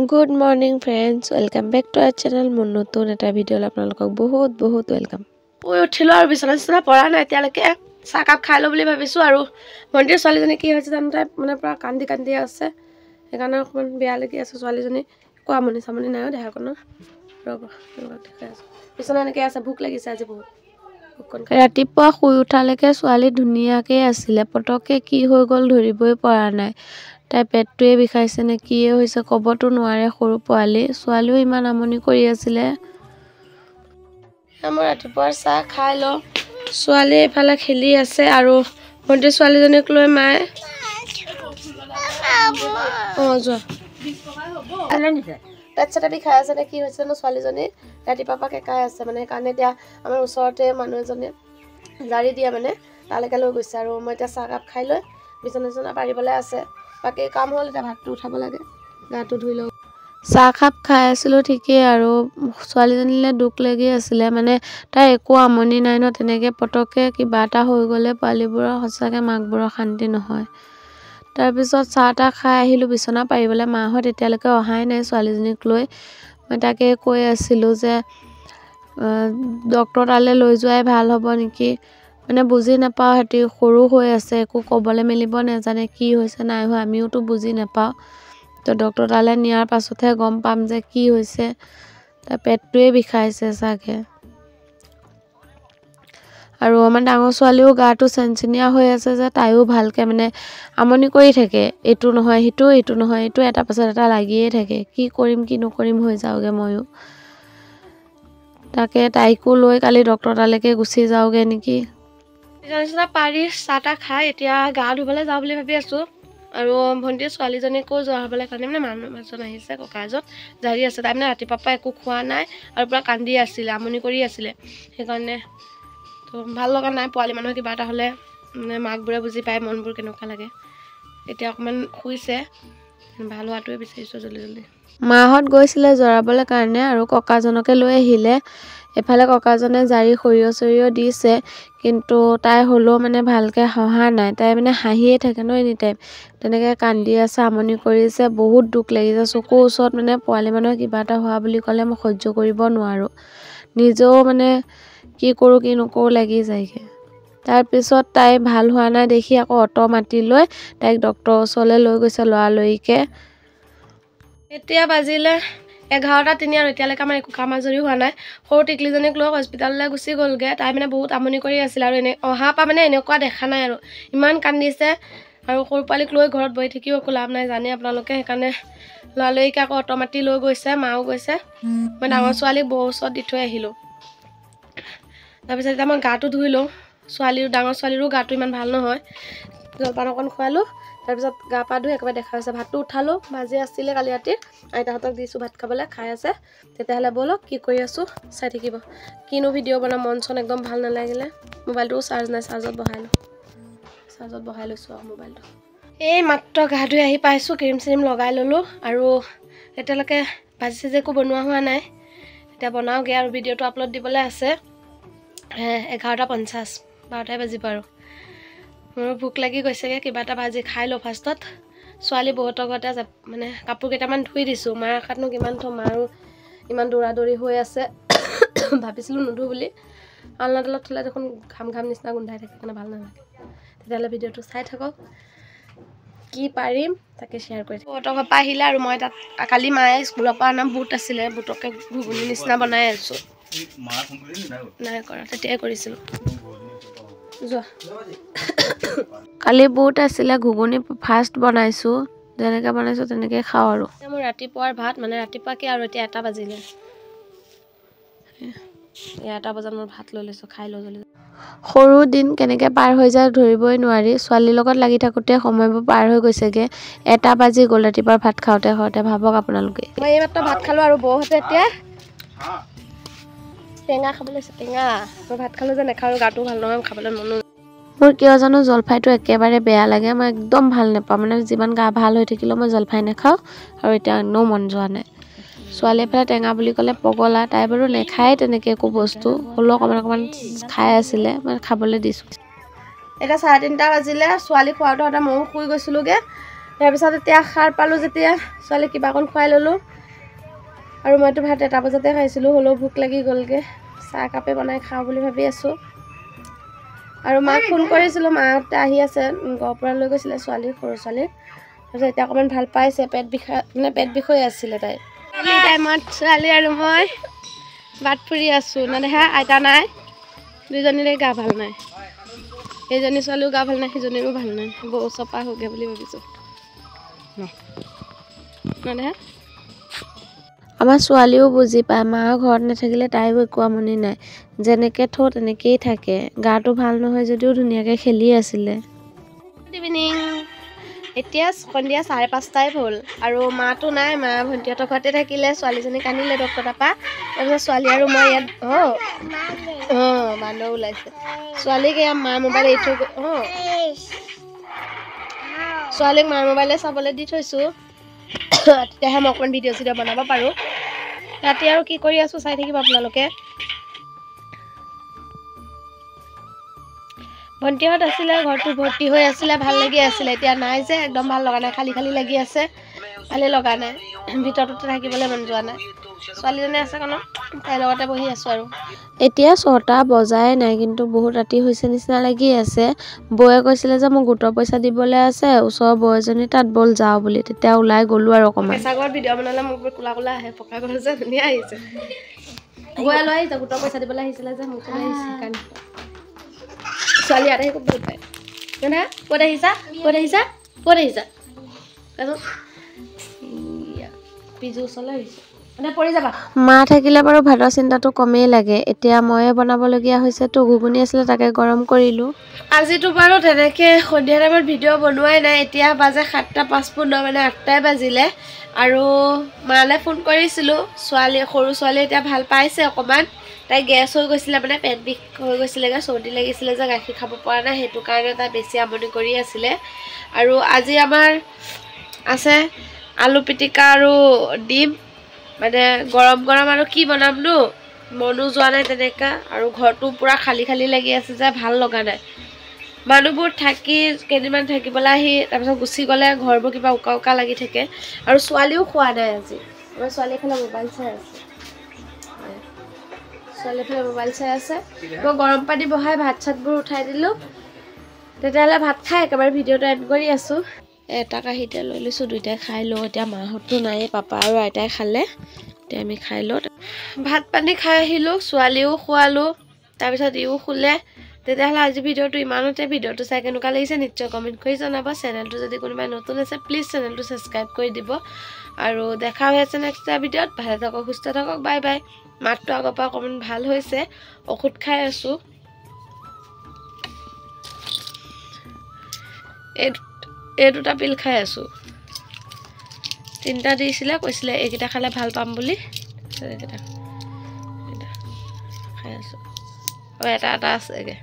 Good morning friends, welcome back to our channel. Mon notun eta video apnalokok বহুত welcome. Oi uthilo aru bisana pora na etialeke sakap khailo boli bhabisu aru mondir swali jani ki hoise jantai mane pura kandi ase ekana kon beya lagi ase swali jani ko amoni samoni nayo deha kono roba dekha ase bisana neke ase bhuk lagise aji bahut ৰাতিপুৱা শুই উঠালৈকে ছোৱালী ধুনীয়াকে আছিলে পটকে কি হৈ গল ধৰিবই পৰা নাই তাই পেটটোৱে বিষাইছে নে কি হৈছে কবটো নোৱাৰে সৰু পোৱালি ছোৱালীও ইমান আমনি কৰি আছিলে আমাৰ ৰাতিপুৱাৰ চাহ খাই ল ছোৱালী এফালে খেলি আছে আৰু ভণ্টি ছোৱালীজনীক লৈ মায়ে যোৱা পেটছটা বিষাই আছে নে কি হৈছে ন ছোৱালীজনী ৰাতিপুৱা কেকাই আছে মানে কাৰণে এতিয়া আমাৰ ওচৰতে মানুহ এজনে জাৰি দিয়া মানে তালৈকে লৈ গৈছে আৰু মই এতিয়া চাহ কাপ খাই লৈ বিছনা পাৰিবলৈ আছে বাকি কাম হ'ল এটা ভাতটো উঠাব লাগে গাটো ধুই লওঁ চাহ কাপ খাই আছিলোঁ ঠিকই আৰু ছোৱালীজনীলে দুখ লাগি আছিলে মানে তাই একো আমনি নাই ন তেনেকে পটকে কিবা এটা হৈ গ'লে পোৱালিবোৰৰ সঁচাকে মাকবোৰৰ শান্তি নহয় তাৰ পিছত চাহটা খাই আহিলোঁ বিছনা পাৰিবলৈ মাহঁত এতিয়ালৈকে অহাই নাই ছোৱালীজনীক লৈ মই তাকে কৈ আছিলোঁ যে ডক্টৰ তালে লৈ যোৱাই ভাল হ'ব নেকি মানে বুজি নাপাওঁ হেতি সৰু হৈ আছে একো ক'বলৈ মেলিব নাজানে কি হৈছে নাই হোৱা আমিওতো বুজি নাপাওঁ তো ডক্টৰ তালে নিয়াৰ পাছতহে গম পাম যে কি হৈছে তাৰ পেটটোৱে বিষাইছে চাগে আৰু আমাৰ ডাঙৰ ছোৱালীও গাটো চেনচিনিয়া হৈ আছে যে তাইও ভালকে মানে আমনি কৰি থাকে এটো নহয় হিটো নহয় এটো এটা পাছত এটা লাগিয়ে থাকে কি কৰিম কি নকৰিম হৈ যাওগে ময়ো তাকে তাইকো লৈ কালি ডক্টৰ তালৈকে গুচি যাওগে নেকি জানিছনা পাৰি চাটা খাই এতিয়া গা ধুবলৈ যাওঁ বুলি ভাবি আছো আৰু ভণ্টি ছোৱালীজনীকো যোৱা হ'বলৈ কাৰণে মানে মানুহ এজন আহিছে ককা এজন জাৰি আছে তাই মানে ৰাতিপুৱা একো খোৱা নাই আৰু পুৰা কান্দি আছিলে আমনি কৰি আছিলে সেইকাৰণে তো ভাল লগা নাই পোৱালি মানুহৰ কিবা এটা হ'লে মানে মাকবোৰে বুজি পায় মনবোৰ কেনেকুৱা লাগে এতিয়া অকমান শুইছে ভাল হোৱাটোৱে বিচাৰিছোঁ জলদি মাহঁত গৈছিলে জৰাবলৈ কাৰণে আৰু ককাজনকে লৈ আহিলে এফালে ককাজনে জাৰি সৰিয় দিছে কিন্তু তাই হলো মানে ভালকে হহা নাই তাই মানে হাঁহিয়ে থাকে ন এনি টাইম তেনেকে কান্দি আছে আমনি কৰিছে বহুত দুখ লাগিছে চকু ওচৰত মানে পোৱালি মানুহৰ কিবা এটা হোৱা বুলি ক'লে মই সহ্য কৰিব নোৱাৰো নিজেও মানে কি কৰো কি নকৰো লাগি যায়গে তাৰ পিছত তাই ভাল হোৱা নাই দেখি আকৌ অটো মাতি লৈ তাইক ডক্টৰৰ ওচৰলৈ লৈ গৈছে লৰালৰিকে এতিয়া বাজিলে 11:03 আৰু এতিয়ালৈকে আমাৰ একো কাম আজৰি হোৱা নাই সৰু টিকলিজনীক লৈ হস্পিটাললৈ গুচি গ'লগে তাই মানে বহুত আমনি কৰি আছিল আৰু এনে অহা পা মানে এনেকুৱা দেখা নাই আৰু ইমান কান্দিছে আৰু সৰু পালিক লৈ ঘৰত বহি থাকিও একো লাভ নাই জানে আপোনালোকে সেইকাৰণে লৰালৰিকে আকৌ অটো মাতি লৈ গৈছে মাও গৈছে মই ডাঙৰ ছোৱালীক বৌ ওচৰত দি থৈ আহিলোঁ তাৰপিছত এতিয়া মই গাটো ধুই লওঁ ডাঙৰ ছোৱালীৰো গাটো ইমান ভাল নহয় জলপান অকণ খোৱালোঁ তাৰপিছত গা পা ধুই একেবাৰে দেখা হৈছে ভাতটো উঠালোঁ ভাজি আছিলে কালি ৰাতি আইতাহঁতক দিছোঁ ভাত খাবলৈ খাই আছে তেতিয়াহ'লে ব'লক কি কৰি আছোঁ চাই থাকিব কিনো ভিডিঅ' বনাম মন চন একদম ভাল নালাগিলে মোবাইলটোও চাৰ্জ নাই চাৰ্জত বহাই লৈছোঁ আৰু মোবাইলটো এই মাত্ৰ গা ধুই আহি পাইছোঁ ক্ৰীম চিম লগাই ল'লোঁ আৰু এতিয়ালৈকে ভাজি চাজি একো বনোৱা হোৱা নাই এতিয়া বনাওঁগৈ আৰু ভিডিঅ'টো আপলোড দিবলৈ আছে 11:50 12টাই বাজিব আৰু মোৰ ভোক লাগি গৈছেগৈ কিবা এটা ভাজি খাই লওঁ ফাৰ্ষ্টত ছোৱালী বহুতৰ ঘৰতে মানে কাপোৰ কেইটামান ধুই দিছোঁ মাৰ আশাতনো কিমান থ'ম মাৰো ইমান দৌৰা হৈ আছে ভাবিছিলোঁ নুধু বুলি আলনা তলত থ'লে দেখোন ঘাম নিচিনা গোন্ধাই থাকে কাৰণে ভাল নালাগে তেতিয়াহ'লে ভিডিঅ'টো চাই থাকক কি পাৰিম তাকে শ্বেয়াৰ কৰি বহুতৰ ঘৰৰ পৰা আহিলে আৰু মই তাত কালি মায়ে স্কুলৰ পৰা অনা বুট আছিলে বুটকে ঘুগুনি নিচিনা বনাই আছোঁ নাই কৰা তেতিয়াই কৰিছিলোঁ যোৱা কালি বুট আছিলে ঘুগুনি ফাৰ্ষ্ট বনাইছোঁ যেনেকৈ বনাইছোঁ তেনেকৈ খাওঁ আৰু মোৰ ৰাতিপুৱাৰ ভাত মানে ৰাতিপুৱা কি আৰু এতিয়া 1টা বাজিলে 1টা বজাত মই ভাত লৈ লৈছোঁ খাই লওঁ জলদি সৰু দিন কেনেকৈ পাৰ হৈ যায় ধৰিবই নোৱাৰি ছোৱালীৰ লগত লাগি থাকোঁতে সময়বোৰ পাৰ হৈ গৈছেগৈ 1টা বাজি গ'ল ৰাতিপুৱাৰ ভাত খাওঁতে ভাবক আপোনালোকে মই এইমাত্ৰ ভাত খালোঁ আৰু বৌহঁতে এতিয়া টেঙা খাবলৈ টেঙা মই ভাত খালোঁ যে নেখাওঁ গাটো ভাল নহয় খাবলৈ মনো মোৰ কিয় জানো জলফাইটো একেবাৰে বেয়া লাগে মই একদম ভাল নাপাওঁ মানে যিমান গা ভাল হৈ থাকিলেও মই জলফাই নাখাওঁ আৰু এতিয়া এনেও মন যোৱা নাই ছোৱালী এফালে টেঙা বুলি ক'লে পগলা তাই বাৰু নেখায় তেনেকৈ একো বস্তু হ'লেও অকণমান খাই আছিলে মই খাবলৈ দিছোঁ এতিয়া 3:30 বাজিলে ছোৱালী খোৱাওঁতে ময়ো শুই গৈছিলোঁগৈ তাৰপিছত এতিয়া সাৰ পালোঁ যেতিয়া ছোৱালীক কিবা অকণ খুৱাই ল'লোঁ আৰু মইতো ভাত 1টা বজাতে খাইছিলোঁ, হ'লেও ভোক লাগি গ'লগৈ। চাহ কাপে বনাই খাওঁ বুলি ভাবি আছোঁ। আৰু মাক ফোন কৰিছিলোঁ, মাহঁতে আহি আছে, ঘৰৰ পৰা লৈ গৈছিলে ছোৱালী, সৰু ছোৱালী। তাৰপিছত এতিয়া অকণমান ভাল পাইছে, পেট বিষ হৈ আছিলে তাইৰ। এই টাইমত ছোৱালী আৰু মই বাট ফুৰি আছোঁ। নেদেখা আইতা নাই, দুইজনীৰে গা ভাল নাই। সেইজনী ছোৱালীও গা ভাল নাই, সিজনীৰো ভাল নাই। বৌ চপা হোগে বুলি ভাবিছোঁ। নেদেখা আমাৰ ছোৱালীও বুজি পায়, মা ঘৰত নাথাকিলে তাইও একো আমনি নাই। যেনেকৈ থওঁ তেনেকেই থাকে। গাটো ভাল নহয় যদিও ধুনীয়াকৈ খেলি আছিলে। Good evening. এতিয়া সন্ধিয়া 5:30 হ'ল আৰু মাটো নাই, মা ভণ্টিহঁতৰ ঘৰতে থাকিলে। ছোৱালীজনী কান্দিলে ডক্টৰৰ তাৰপৰা। তাৰপিছত ছোৱালী আৰু মই ইয়াত বান্দৰ ওলাইছে। ছোৱালীক এয়া মাৰ মোবাইল এৰি থৈ ছোৱালীক মাৰ মোবাইলে চাবলৈ দি থৈছোঁ। তেতিয়াহে মই অকণমান ভিডিঅ' চিডিঅ' বনাব পাৰোঁ। ৰাতি আৰু কি কৰি আছোঁ চাই থাকিব আপোনালোকে। ভণ্টিহঁত আছিলে, ঘৰটো ভৰ্তি হৈ আছিলে, ভাল লাগি আছিলে। এতিয়া নাই যে, একদম ভাল লগা নাই, খালী খালী লাগি আছে, ভালে লগা নাই। ভিতৰতে থাকিবলৈ মন যোৱা নাই। ছোৱালীজনী আছে কাৰণে তাইৰ লগতে বহি আছোঁ আৰু। এতিয়া 6টা বজাই নাই, কিন্তু বহুত ৰাতি হৈছে নিচিনা লাগি আছে। বৌয়ে কৈছিলে যে মোক গোটৰ পইচা দিবলৈ আছে, ওচৰৰ বৌ এজনী তাত ব'ল যাওঁ বুলি। তেতিয়া ওলাই গ'লোঁ আৰু অকণমান। কেঁচা ঘৰত ভিডিঅ' বনালে মোক কোলা কোলা আহে, পকা ঘৰত যে ধুনীয়া আহিছে। বৌয়ে লৈ আহিছে, গোটৰ পইচা দিবলৈ আহিছিলে যে মোক লৈ আহিছে সেইকাৰণে। ছোৱালী ইয়াত আহি খুব ভাল পায়। না ক'ত আহিছা, ক'ত আহিছা, ক'ত আহিছা? পিজু ওচৰলৈ আহিছে, মানে পৰি যাবা। মা থাকিলে বাৰু ভাতৰ চিন্তাটো কমেই লাগে। এতিয়া ময়ে বনাবলগীয়া হৈছে। তো ঘুগুনি আছিলে, তাকে গৰম কৰিলোঁ। আজিতো বাৰু তেনেকৈ সন্ধিয়া টাইমত ভিডিঅ' বনোৱাই নাই। এতিয়া বাজে 7:55, মানে 8টাই বাজিলে। আৰু মালৈ ফোন কৰিছিলোঁ। সৰু ছোৱালী এতিয়া ভাল পাইছে অকণমান। তাই গেছ হৈ গৈছিলে, মানে পেট বিষ হৈ গৈছিলেগৈ, চৰ্দি লাগিছিলে যে, গাখীৰ খাব পৰা নাই, সেইটো কাৰণে তাই বেছি আমনি কৰি আছিলে। আৰু আজি আমাৰ আছে আলু পিটিকা আৰু ডিম, মানে গৰম গৰম। আৰু কি বনামনো, মনো যোৱা নাই তেনেকুৱা। আৰু ঘৰটো পূৰা খালী খালী লাগি আছে যে, ভাল লগা নাই। মানুহবোৰ থাকি কেইদিনমান থাকিবলৈ আহি তাৰপিছত গুচি গ'লে ঘৰবোৰ কিবা উকা উকা লাগি থাকে। আৰু ছোৱালীও খোৱা নাই আজি। আমাৰ ছোৱালীফালে মোবাইল চাই আছে, ছোৱালীফালে মোবাইল চাই আছে। মই গৰম পানী বহাই ভাত চাতবোৰ উঠাই দিলোঁ। তেতিয়াহ'লে ভাত খাই একেবাৰে ভিডিঅ'টো এণ্ড কৰি আছোঁ। এটা কাঁহীতে লৈ লৈছোঁ, দুইটাই খাই লওঁ। এতিয়া মাহঁততো নায়েই, পাপা আৰু আইতাই খালে। এতিয়া আমি খাই লওঁ। ভাত পানী খাই আহিলোঁ, ছোৱালীও খোৱালোঁ, তাৰপিছত ইও শুলে। তেতিয়াহ'লে আজি ভিডিঅ'টো ইমানতে। ভিডিঅ'টো চাই কেনেকুৱা লাগিছে নিশ্চয় কমেণ্ট কৰি জনাব। চেনেলটো যদি কোনোবাই নতুন আছে প্লিজ চেনেলটো ছাবস্ক্ৰাইব কৰি দিব। আৰু দেখা হৈ আছে নেক্সট এটা ভিডিঅ'ত। ভালে থাকক, সুস্থ থাকক, বাই বাই। মাতটো আগৰ পৰা অকণমান ভাল হৈছে, ঔষধ খাই আছোঁ। এই 2টা পিল খাই আছোঁ। 3টা দিছিলে, কৈছিলে এইকেইটা খালে ভাল পাম বুলি। এইকেইটা খাই আছোঁ, আৰু এটা আছেগৈ।